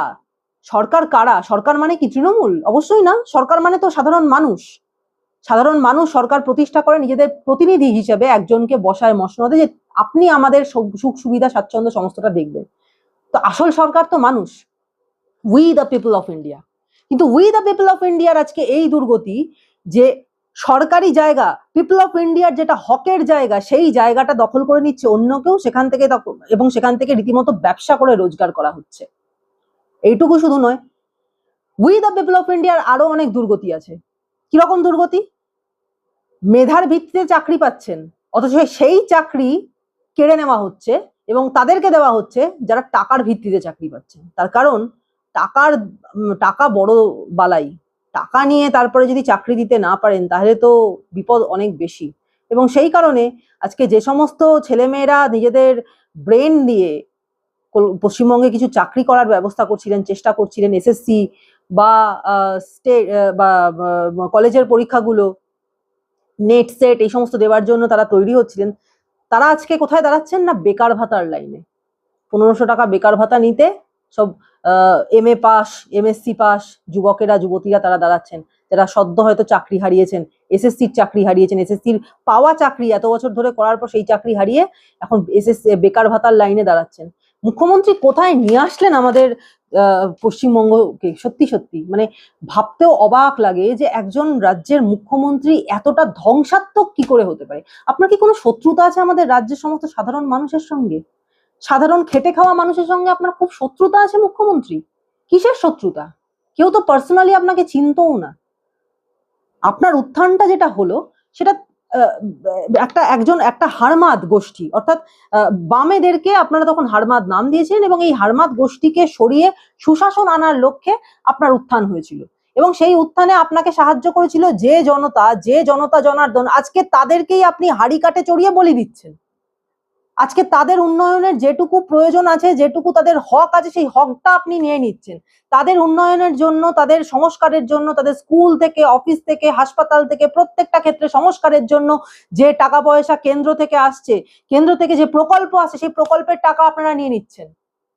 সরকার কারা? সরকার মানে কি তৃণমূল? অবশ্যই না। সরকার মানে তো সাধারণ মানুষ। সাধারণ মানুষ সরকার প্রতিষ্ঠা করে নিজেদের প্রতিনিধি হিসেবে একজনকে বসায় মসনদে, যে আপনি আমাদের সুখ সুবিধা স্বাচ্ছন্দ্য সমস্তটা দেখবেন। তো আসল সরকার তো মানুষ, we the people of India. কিন্তু উই দ্য পিপল অফ ইন্ডিয়ার আজকে এই দুর্গতি যে সরকারি জায়গা, পিপল অফ ইন্ডিয়ার যেটা হকের জায়গা, সেই জায়গাটা দখল করে নিচ্ছে অন্য কেউ, সেখান থেকে এবং সেখান থেকে রীতিমতো ব্যবসা করে রোজগার করা হচ্ছে। এইটুকু শুধু নয়, উই দ্য পিপল অফ ইন্ডিয়ার আরো অনেক দুর্গতি আছে। কিরকম দুর্গতি? মেধার ভিত্তিতে চাকরি পাচ্ছেন, অথচ সেই চাকরি কেড়ে নেওয়া হচ্ছে এবং তাদেরকে দেওয়া হচ্ছে যারা টাকার ভিত্তিতে চাকরি পাচ্ছেন। তার কারণ টাকা বড় বালাই। টাকা নিয়ে তারপরে যদি চাকরি দিতে না পারেন তাহলে তো বিপদ অনেক বেশি। এবং সেই কারণে আজকে যে সমস্ত ছেলেমেয়েরা নিজেদের ব্রেন দিয়ে পশ্চিমবঙ্গে কিছু চাকরি করার ব্যবস্থা করছিলেন, চেষ্টা করছিলেন, এসএসসি বা স্টেট বা কলেজের পরীক্ষাগুলো, নেট সেট এই সমস্ত দেওয়ার জন্য তারা তৈরি হচ্ছিলেন, তারা আজকে কোথায় দাঁড়াচ্ছেন না বেকার ভাতার লাইনে। 1500 টাকা বেকার ভাতা নিতে সব এমএ পাস, এমএসসি পাস যুবকেরা যুবতীরা তারা দাঁড়াচ্ছেন, যারা সদ্য হয়তো চাকরি হারিয়েছেন, এসএসসির চাকরি হারিয়েছেন, এসএসসির পাওয়া চাকরি এত বছর ধরে করার পর সেই চাকরি হারিয়ে এখন এসএসসি বেকার ভাতার লাইনে দাঁড়াচ্ছেন। মুখ্যমন্ত্রী কোথায় নিয়ে আসলেন আমাদের পশ্চিমবঙ্গকে? সত্যি সত্যি মানে ভাবতেও অবাক লাগে যে একজন রাজ্যের মুখ্যমন্ত্রী এতটা ধ্বংসাত্মক কি করে হতে পারে। আপনার কি কোনো শত্রুতা আছে আমাদের রাজ্যের সমস্ত সাধারণ মানুষের সঙ্গে? সাধারণ খেটে খাওয়া মানুষের সঙ্গে আপনার খুব শত্রুতা আছে মুখ্যমন্ত্রী? কিসের শত্রুতা? কেউ তো পার্সোনালি আপনাকে চিনতও না। আপনার উত্থানটা যেটা হলো সেটা একটা হারমাদ গোষ্ঠী, অর্থাৎ বামেদেরকে আপনারা তখন হারমাদ নাম দিয়েছেন, এবং এই হারমাদ গোষ্ঠীকে সরিয়ে সুশাসন আনার লক্ষ্যে আপনার উত্থান হয়েছিল, এবং সেই উত্থানে আপনাকে সাহায্য করেছিল যে জনতা জনার্দন। আজকে তাদেরকেই আপনি হাড়ি কাটে চড়িয়ে বলি দিচ্ছেন। আজকে তাদের উন্নয়নের যেটুকু প্রয়োজন আছে, যেটুকু তাদের হক আছে, সেই হকটা আপনি নিয়ে নিচ্ছেন। তাদের উন্নয়নের জন্য, তাদের সংস্কারের জন্য, তাদের স্কুল থেকে, অফিস থেকে, হাসপাতাল থেকে, প্রত্যেকটা ক্ষেত্রে সংস্কারের জন্য যে টাকা পয়সা কেন্দ্র থেকে আসছে, কেন্দ্র থেকে যে প্রকল্প আসে, সেই প্রকল্পের টাকা আপনারা নিয়ে নিচ্ছেন,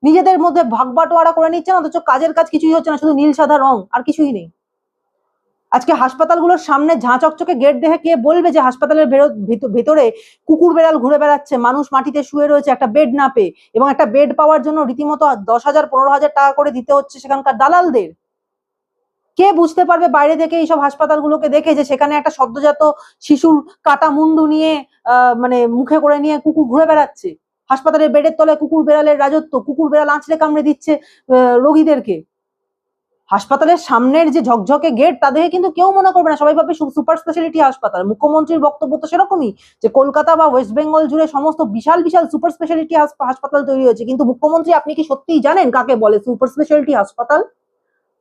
নিজেদের মধ্যে ভাগ বাটোয়ারা করে নিচ্ছেন, অথচ কাজের কাজ কিছুই হচ্ছে না, শুধু নীল সাদা রং, আর কিছুই নেই। আজকে হাসপাতালগুলোর সামনে ঝাঁ চকচকে গেট দেখে কে বলবে যে হাসপাতালের ভেতরে কুকুর বেড়াল ঘুরে বেড়াচ্ছে, মানুষ মাটিতে শুয়ে রয়েছে একটা বেড না পেয়ে, এবং একটা বেড পাওয়ার জন্য রীতিমতো 10,000 15,000 টাকা করে দিতে হচ্ছে সেখানকার দালালদের। কে বুঝতে পারবে বাইরে থেকে এইসব হাসপাতালগুলোকে দেখে যে সেখানে একটা সদ্যজাত শিশুর কাটা মুন্ডু নিয়ে মানে মুখে করে নিয়ে কুকুর ঘুরে বেড়াচ্ছে, হাসপাতালের বেডের তলায় কুকুর বেড়ালের রাজত্ব, কুকুর বেড়াল আঁচড়ে কামড়ে দিচ্ছে রোগীদেরকে। হাসপাতালের সামনের যে ঝকঝকে গেট তা দেখে কিন্তু কেউ মনে করবে না, সবাই ভাবে সুপার স্পেশালিটি হাসপাতাল। মুখ্যমন্ত্রীর বক্তব্য তো সেরকমই, যে কলকাতা বা ওয়েস্ট বেঙ্গল জুড়ে সমস্ত বিশাল বিশাল সুপার স্পেশালিটি হাসপাতাল তৈরি হয়েছে। কিন্তু মুখ্যমন্ত্রী আপনি কি সত্যিই জানেন কাকে বলে সুপার স্পেশালিটি হাসপাতাল?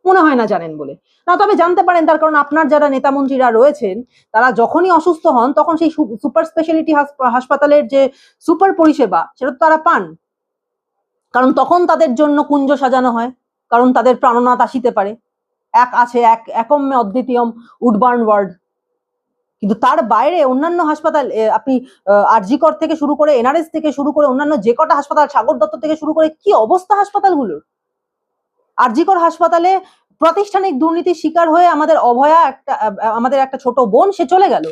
মনে হয় না জানেন বলে। না, তবে জানতে পারেন, তার কারণ আপনার যারা নেতা মন্ত্রীরা রয়েছেন তারা যখনই অসুস্থ হন তখন সেই সুপার স্পেশালিটি হাসপাতালের যে সুপার পরিষেবা সেটা তো তারা পান, কারণ তখন তাদের জন্য কুঞ্জ সাজানো হয়, কারণ তাদের প্রাণনাথ আসিতে পারে, একম্যে অদ্বিতীয়ম উডবার্ন ওয়ার্ড। কিন্তু তার বাইরে অন্যান্য হাসপাতাল, আপনি আরজিকর থেকে শুরু করে, এনআরএস থেকে শুরু করে, অন্যান্য যে কটা হাসপাতাল, সাগর দত্ত থেকে শুরু করে, কি অবস্থা হাসপাতালগুলোর। আরজিকর হাসপাতালে প্রাতিষ্ঠানিক দুর্নীতির শিকার হয়ে আমাদের অভয়া, আমাদের একটা ছোট বোন, সে চলে গেল।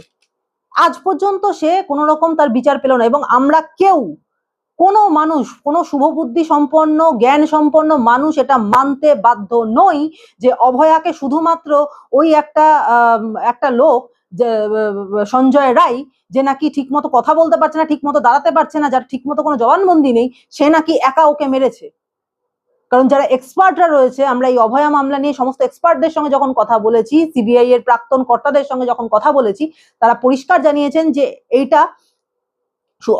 আজ পর্যন্ত সে কোন রকম তার বিচার পেল না, এবং আমরা কেউ, কোনো মানুষ, কোনো শুভবুদ্ধি সম্পন্ন, জ্ঞান সম্পন্ন মানুষ এটা মানতে বাধ্য নই যে অভয়াকে শুধুমাত্র ওই একটা লোক, সঞ্জয় রায়, যে নাকি ঠিক মতো কথা বলতে পারছে না, ঠিক মতো দাঁড়াতে পারছে না, যার ঠিক মতো কোনো জবানবন্দি নেই, সে নাকি একা ওকে মেরেছে। কারণ যারা এক্সপার্টরা রয়েছে, আমরা এই অভয়া মামলা নিয়ে সমস্ত এক্সপার্টদের সঙ্গে যখন কথা বলেছি, সিবিআই এর প্রাক্তন কর্তাদের সঙ্গে যখন কথা বলেছি, তারা পরিষ্কার জানিয়েছেন যে এইটা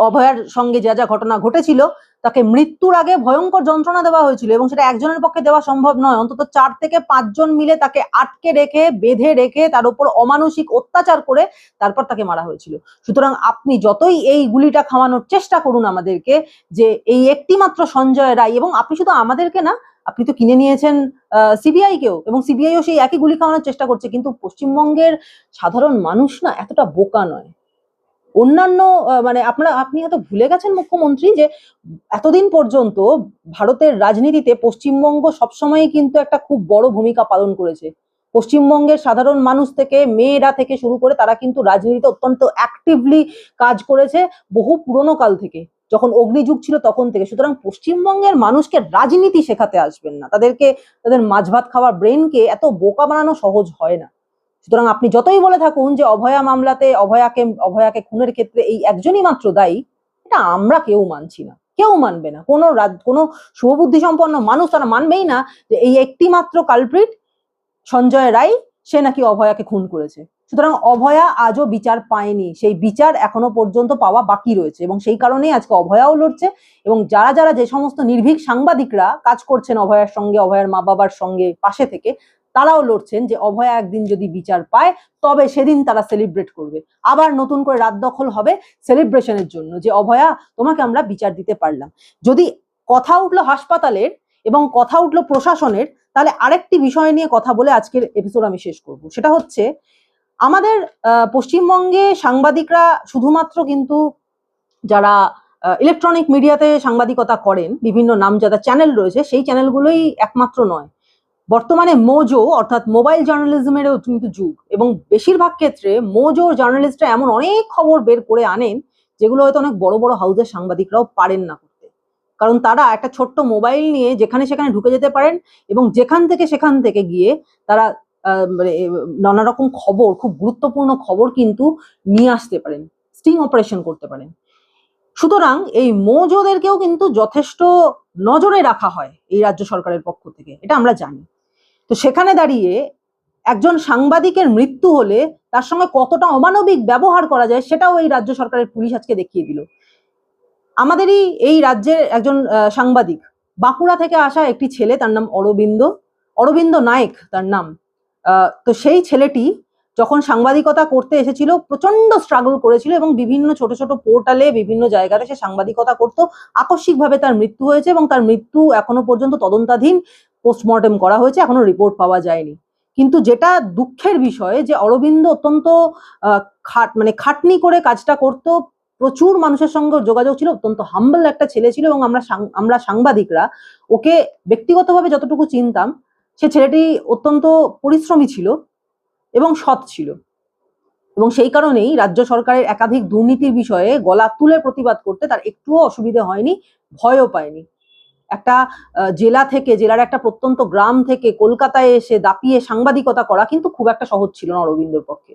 অভয়ার সঙ্গে যা যা ঘটনা ঘটেছিল, তাকে মৃত্যুর আগে ভয়ঙ্কর যন্ত্রণা দেওয়া হয়েছিল, এবং সেটা একজনের পক্ষে দেওয়া সম্ভব নয়, অন্তত 4 থেকে 5 জন মিলে তাকে আটকে রেখে, বেঁধে রেখে, তার উপর অমানসিক অত্যাচার করে তারপর তাকে মারা হয়েছিল। সুতরাং আপনি যতই এই গুলিটা খাওয়ানোর চেষ্টা করুন আমাদেরকে, যে এই একটি মাত্র সঞ্জয় রায়, এবং আপনি শুধু আমাদেরকে না, আপনি তো কিনে নিয়েছেন সিবিআই কেও, এবং সিবিআইও সেই একই গুলি খাওয়ানোর চেষ্টা করছে, কিন্তু পশ্চিমবঙ্গের সাধারণ মানুষ না এতটা বোকা নয়। অন্যান্য মানে আপনি হয়তো ভুলে গেছেন মুখ্যমন্ত্রী, যে এতদিন পর্যন্ত ভারতের রাজনীতিতে পশ্চিমবঙ্গ সবসময় কিন্তু একটা খুব বড় ভূমিকা পালন করেছে। পশ্চিমবঙ্গের সাধারণ মানুষ থেকে মেয়েরা থেকে শুরু করে তারা কিন্তু রাজনীতিতে অত্যন্ত অ্যাক্টিভলি কাজ করেছে বহু পুরনো কাল থেকে, যখন অগ্নিযুগ ছিল তখন থেকে। সুতরাং পশ্চিমবঙ্গের মানুষকে রাজনীতি শেখাতে আসবেন না, তাদেরকে তাদের মাছ ভাত খাওয়ার ব্রেনকে এত বোকা বানানো সহজ হয় না। সুতরাং আপনি যতই বলে থাকুন যে অভয়া মামলাতে অভয়াকে খুনের ক্ষেত্রে এই একজনই মাত্র দায়ী, এটা আমরা কেউ মানছি না, কেউ মানবে না, কোনো শুভবুদ্ধি সম্পন্ন মানুষ তারা মানবেই না যে এই একটি মাত্র কালপ্রিট সঞ্জয় রায়, সে নাকি অভয়াকে খুন করেছে। সুতরাং অভয়া আজও বিচার পায়নি, সেই বিচার এখনো পর্যন্ত পাওয়া বাকি রয়েছে, এবং সেই কারণেই আজকে অভয়াও লড়ছে, এবং যারা যারা যে সমস্ত নির্ভীক সাংবাদিকরা কাজ করছেন অভয়ার সঙ্গে, অভয়ার মা বাবার সঙ্গে পাশে থেকে, তারাও লড়ছেন যে অভয়া একদিন যদি বিচার পায় তবে সেদিন তারা সেলিব্রেট করবে, আবার নতুন করে রাত দখল হবে সেলিব্রেশনের জন্য, যে অভয়া তোমাকে আমরা বিচার দিতে পারলাম। যদি কথা উঠলো হাসপাতালের এবং কথা উঠলো প্রশাসনের, তাহলে আরেকটি বিষয় নিয়ে কথা বলে আজকের এপিসোড আমি শেষ করব। সেটা হচ্ছে, আমাদের পশ্চিমবঙ্গে সাংবাদিকরা শুধুমাত্র কিন্তু যারা ইলেকট্রনিক মিডিয়াতে সাংবাদিকতা করেন, বিভিন্ন নামজাদা চ্যানেল রয়েছে, সেই চ্যানেলগুলোই একমাত্র নয়। বর্তমানে মোজো অর্থাৎ মোবাইল জার্নালিজমেরও কিন্তু যুগ, এবং বেশিরভাগ ক্ষেত্রে মোজো জার্নালিস্টরা এমন অনেক খবর বের করে আনেন যেগুলো হয়তো অনেক বড় বড় হাউসের সাংবাদিকরাও পারেন না করতে, কারণ তারা একটা ছোট্ট মোবাইল নিয়ে যেখানে সেখানে ঢুকে যেতে পারেন, এবং সেখান থেকে গিয়ে তারা মানে নানা রকম খবর, খুব গুরুত্বপূর্ণ খবর কিন্তু নিয়ে আসতে পারেন, স্টিং অপারেশন করতে পারেন। সুতরাং এই মৌজোদেরকেও কিন্তু যথেষ্ট নজরে রাখা হয় এই রাজ্য সরকারের পক্ষ থেকে, এটা আমরা জানি। তো সেখানে দাঁড়িয়ে একজন সাংবাদিকের মৃত্যু হলে তার সঙ্গে কতটা অমানবিক ব্যবহার করা যায় সেটাও এই রাজ্য সরকারের পুলিশ আজকে দেখিয়ে দিল। আমাদেরই এই রাজ্যের একজন সাংবাদিক, বাঁকুড়া থেকে আসা একটি ছেলে, তার নাম অরবিন্দ নায়েক তার নাম। তো সেই ছেলেটি যখন সাংবাদিকতা করতে এসেছিল প্রচন্ড স্ট্রাগল করেছিল, এবং বিভিন্ন ছোট ছোট পোর্টালে বিভিন্ন জায়গাতে সে সাংবাদিকতা করতো। আকস্মিকভাবে তার মৃত্যু হয়েছে, এবং তার মৃত্যু এখনো পর্যন্ত তদন্তাধীন, পোস্টমর্টেম করা হয়েছে, এখনো রিপোর্ট পাওয়া যায়নি। কিন্তু যেটা দুঃখের বিষয়, যে অরবিন্দ অত্যন্ত খাটনি করে কাজটা করতো, প্রচুর মানুষের সঙ্গে যোগাযোগ ছিল, অত্যন্ত হাম্বল একটা ছেলে ছিল, এবং আমরা সাংবাদিকরা ওকে ব্যক্তিগতভাবে যতটুকু চিনতাম, সে ছেলেটি অত্যন্ত পরিশ্রমী ছিল এবং সৎ ছিল, এবং সেই কারণেই রাজ্য সরকারের একাধিক দুর্নীতির বিষয়ে গলা তুলে প্রতিবাদ করতে তার একটুও অসুবিধা হয়নি, ভয়ও পায়নি। একটা জেলার একটা প্রত্যন্ত গ্রাম থেকে কলকাতায় এসে দাপিয়ে সাংবাদিকতা করা কিন্তু খুব একটা সহজ ছিল না অরবিন্দর পক্ষে।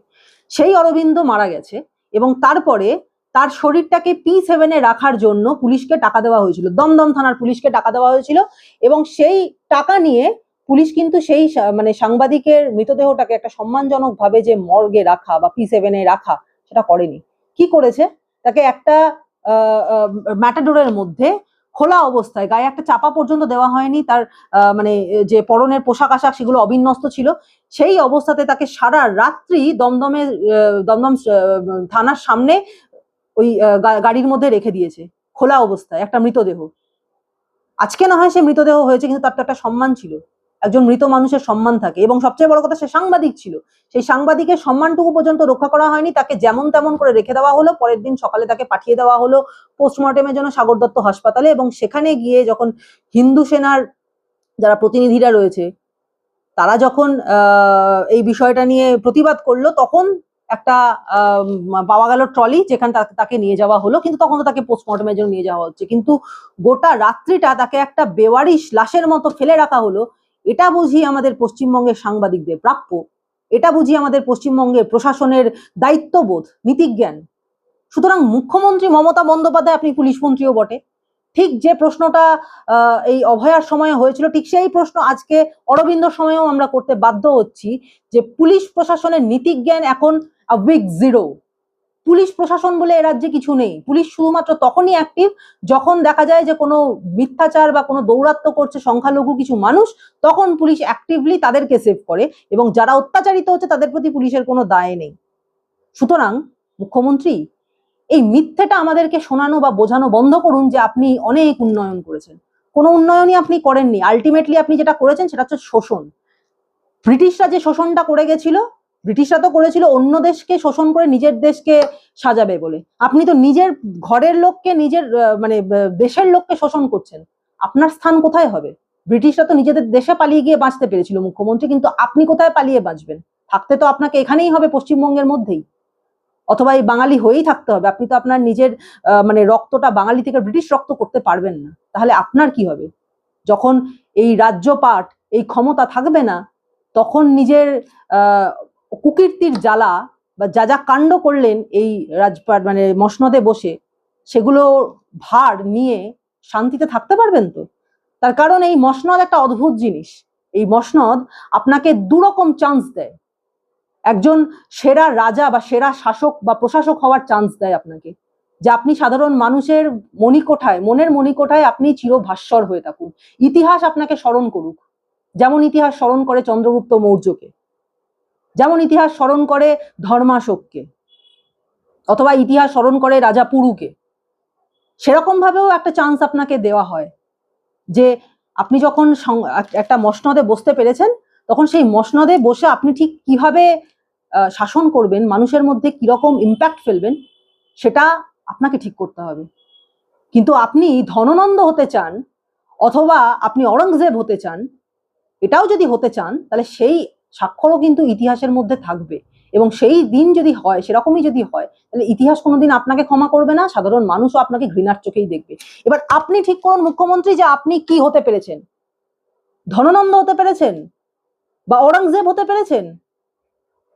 সেই অরবিন্দ মারা গেছে, এবং তারপরে তার শরীরটাকে P7 রাখার জন্য পুলিশকে টাকা দেওয়া হয়েছিল, দমদম থানার পুলিশকে টাকা দেওয়া হয়েছিল, এবং সেই টাকা নিয়ে পুলিশ কিন্তু সেই মানে সাংবাদিকের মৃতদেহটাকে একটা সম্মানজনক ভাবে যে মর্গে রাখা বা P7 রাখা, সেটা করেনি। কি করেছে, তাকে একটা ম্যাটাডোরের মধ্যে খোলা অবস্থায়, গায়ে একটা চাপা পর্যন্ত দেওয়া হয়নি, তার মানে যে পরনের পোশাক আশাক সেগুলো অবিন্যস্ত ছিল, সেই অবস্থাতে তাকে সারা রাত্রি দমদম থানার সামনে ওই গাড়ির মধ্যে রেখে দিয়েছে, খোলা অবস্থায় একটা মৃতদেহ। আজকে না হয় সে মৃতদেহ হয়েছে, কিন্তু তার তো একটা সম্মান ছিল, একজন মৃত মানুষের সম্মান থাকে, এবং সবচেয়ে বড় কথা সে সাংবাদিক ছিল, সেই সাংবাদিকের সম্মানটুকু পর্যন্ত রক্ষা করা হয়নি, তাকে যেমন তেমন করে রেখে দেওয়া হলো। পরের দিন সকালে তাকে পাঠিয়ে দেওয়া হলো পোস্টমর্টেমের জন্য সাগর দত্ত হাসপাতালে, এবং সেখানে গিয়ে যখন হিন্দু সেনার যারা প্রতিনিধিরা রয়েছে তারা যখন এই বিষয়টা নিয়ে প্রতিবাদ করলো, তখন একটা পাওয়া গেল ট্রলি, যেখানে তাকে নিয়ে যাওয়া হলো, কিন্তু তখন তো তাকে পোস্টমর্টমের জন্য নিয়ে যাওয়া হচ্ছে, কিন্তু গোটা রাত্রিটা তাকে একটা বেওয়ারিশ লাশের মতো ফেলে রাখা হলো। এটা বুঝি আমাদের পশ্চিমবঙ্গের সাংবাদিকদের প্রাপ্য? এটা বুঝি আমাদের পশ্চিমবঙ্গের প্রশাসনের দায়িত্ববোধ, নীতিজ্ঞান? সুতরাং মুখ্যমন্ত্রী মমতা বন্দ্যোপাধ্যায়, আপনি পুলিশ মন্ত্রীও বটে, ঠিক যে প্রশ্নটা এই অভয়ার সময় হয়েছিল, ঠিক সেই প্রশ্ন আজকে অরবিন্দর সময়েও আমরা করতে বাধ্য হচ্ছি, যে পুলিশ প্রশাসনের নীতিজ্ঞান এখন উইক জিরো। পুলিশ প্রশাসন বলে এ রাজ্যে কিছু নেই। পুলিশ শুধুমাত্র তখনই অ্যাক্টিভ যখন দেখা যায় যে কোনো মিথ্যাচার বা কোনো দৌরাত্ম্য করছে সংখ্যালঘু কিছু মানুষ, তখন পুলিশ অ্যাক্টিভলি তাদেরকে সেভ করে, এবং যারা অত্যাচারিত হচ্ছে তাদের প্রতি পুলিশের কোনো দায় নেই। সুতরাং মুখ্যমন্ত্রী, এই মিথ্যেটা আমাদেরকে শোনানো বা বোঝানো বন্ধ করুন যে আপনি অনেক উন্নয়ন করেছেন। কোনো উন্নয়নই আপনি করেননি। আলটিমেটলি আপনি যেটা করেছেন সেটা হচ্ছে শোষণ। ব্রিটিশরা যে শোষণটা করে গেছিল, ব্রিটিশরা তো করেছিল অন্য দেশকে শোষণ করে নিজের দেশকে সাজাবে বলে। আপনি তো নিজের ঘরের লোককে, নিজের দেশের লোককে শোষণ করছেন। আপনার স্থান কোথায় হবে? ব্রিটিশরা তো নিজেদের দেশে পালিয়ে গিয়ে বাঁচতে পেরেছিল মুখ্যমন্ত্রী, কিন্তু আপনি কোথায় পালিয়ে বাঁচবেন? থাকতে তো আপনাকে এখানেই হবে, পশ্চিমবঙ্গের মধ্যেই, অথবা এই বাঙালি হয়েই থাকতে হবে। আপনি তো আপনার নিজের মানে রক্তটা বাঙালি থেকে ব্রিটিশ রক্ত করতে পারবেন না। তাহলে আপনার কি হবে? যখন এই রাজ্যপাট, এই ক্ষমতা থাকবে না, তখন নিজের কুকীর্তির জ্বালা বা যা যা কাণ্ড করলেন এই রাজপাট মানে মসনদে বসে, সেগুলো ভার নিয়ে শান্তিতে থাকতে পারবেন তো? তার কারণ এই মসনদ একটা অদ্ভুত জিনিস। এই মসনদ আপনাকে দুরকম চান্স দেয়। একজন সেরা রাজা বা সেরা শাসক বা প্রশাসক হওয়ার চান্স দেয় আপনাকে, যে আপনি সাধারণ মানুষের মণিকোঠায়, মনের মণিকোঠায় আপনি চিরভাস্বর হয়ে থাকুন। ইতিহাস আপনাকে স্মরণ করুক, যেমন ইতিহাস স্মরণ করে চন্দ্রগুপ্ত মৌর্যকে, যেমন ইতিহাস স্মরণ করে ধর্মাশোককে, অথবা ইতিহাস স্মরণ করে রাজা পুরুকে। সেরকম ভাবেও একটা চান্স আপনাকে দেওয়া হয়, যে আপনি যখন একটা মসনদে বসতে পেরেছেন, তখন সেই মসনদে বসে আপনি ঠিক কিভাবে শাসন করবেন, মানুষের মধ্যে কিরকম ইম্প্যাক্ট ফেলবেন, সেটা আপনাকে ঠিক করতে হবে। কিন্তু আপনি ধননন্দ হতে চান, অথবা আপনি অরঙ্গজেব হতে চান, এটাও যদি হতে চান, তাহলে সেই স্বাক্ষরও কিন্তু ইতিহাসের মধ্যে থাকবে। এবং সেই দিন যদি হয়, সেরকমই যদি হয়, তাহলে ইতিহাস কোনোদিন আপনাকে ক্ষমা করবে না, সাধারণ মানুষও আপনাকে ঘৃণার চোখেই দেখবে। এবার আপনি ঠিক করুন মুখ্যমন্ত্রী, যে আপনি কি হতে পেরেছেন? ধননন্দ হতে পেরেছেন, বা অরঙ্গজেব হতে পেরেছেন,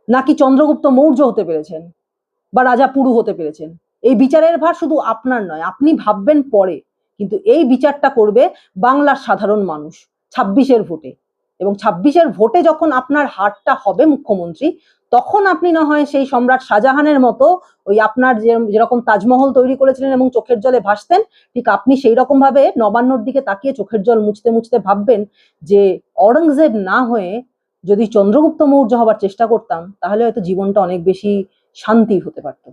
নাকি চন্দ্রগুপ্ত মৌর্য হতে পেরেছেন, বা রাজা পুরু হতে পেরেছেন? এই বিচারের ভার শুধু আপনার নয়, আপনি ভাববেন পরে, কিন্তু এই বিচারটা করবে বাংলার সাধারণ মানুষ 26-এর ভোটে। এবং 26-এর ভোটে যখন আপনার হারটা হবে মুখ্যমন্ত্রী, তখন আপনি না হয় সেই সম্রাট শাহজাহানের মতো ওই আপনার যেরকম তাজমহল তৈরি করেছিলেন এবং চোখের জলে ভাসতেন, ঠিক আপনি সেই রকম ভাবে নবান্নর দিকে তাকিয়ে চোখের জল মুছতে মুছতে ভাববেন যে অরঙ্গজেব না হয়ে যদি চন্দ্রগুপ্ত মৌর্য হবার চেষ্টা করতাম, তাহলে হয়তো জীবনটা অনেক বেশি শান্তির হতে পারতো।